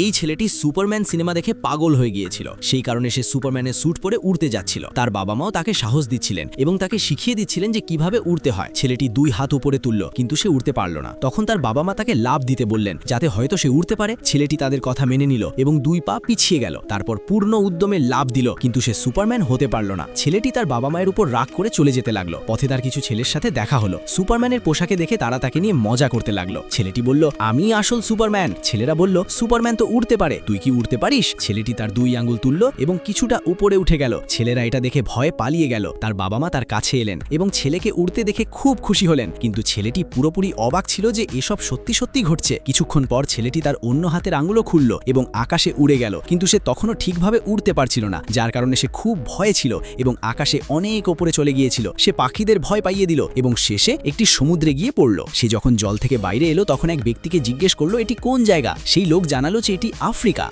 এই ছেলেটি Superman cinema দেখে পাগল হয়ে গিয়েছিল, সেই কারণে সে সুপারম্যানের স্যুট পরে উড়তে যাচ্ছিল। তার বাবা মাও তাকে সাহস দিচ্ছিলেন এবং তাকে শিখিয়ে দিচ্ছিলেন যে কিভাবে উড়তে হয়। ছেলেটি 2 হাত উপরে তুলল, কিন্তু সে উড়তে পারল না। তখন তার বাবা মা তাকে লাফ দিতে বললেন, যাতে হয়তো সে উড়তে পারে। ছেলেটি তাদের কথা মেনে নিল এবং 2 পা পিছিয়ে গেল। তারপর পূর্ণ উদ্যমে লাফ দিল, কিন্তু সে সুপারম্যান হতে পারল না। ছেলেটি তার বাবা মায়ের উপর রাগ করে চলে যেতে লাগলো। পথে তার কিছু ছেলের সাথে দেখা হলো। সুপারম্যানের পোশাকে দেখে তারা তাকে নিয়ে মজা করতে লাগলো। ছেলেটি বলল, আমি আসল সুপারম্যান। ছেলেরা বলল, সুপারম্যান তো উড়তে পারে, তুই কি উড়তে পারিস? ছেলেটি তার 2 আঙ্গুল তুলল এবং কিছুটা উপরে উঠে গেল। ছেলেরা এটা দেখে ভয়ে পালিয়ে গেল। তার বাবা মা তার কাছে এলেন এবং ছেলেকে উড়তে দেখে খুব খুশি হলেন, কিন্তু ছেলেটি পুরোপুরি অবাক ছিল যে এসব সত্যি সত্যি ঘটছে। কিছুক্ষণ পর ছেলেটি তার অন্য হাতের আঙ্গুলও খুলল এবং আকাশে উড়ে গেল, কিন্তু সে তখনও ঠিকভাবে উড়তে পারছিল না, যার কারণে সে খুব ভয়ে ছিল এবং আকাশে অনেক ওপরে চলে গিয়েছিল। সে পাখিদের ভয় পাইয়ে দিল এবং শেষে একটি সমুদ্রে গিয়ে পড়ল। সে যখন জল থেকে বাইরে এলো তখন এক ব্যক্তিকে জিজ্ঞেস করলো এটি কোন জায়গা। সেই লোক জানালো যে এটি আফ্রিকা।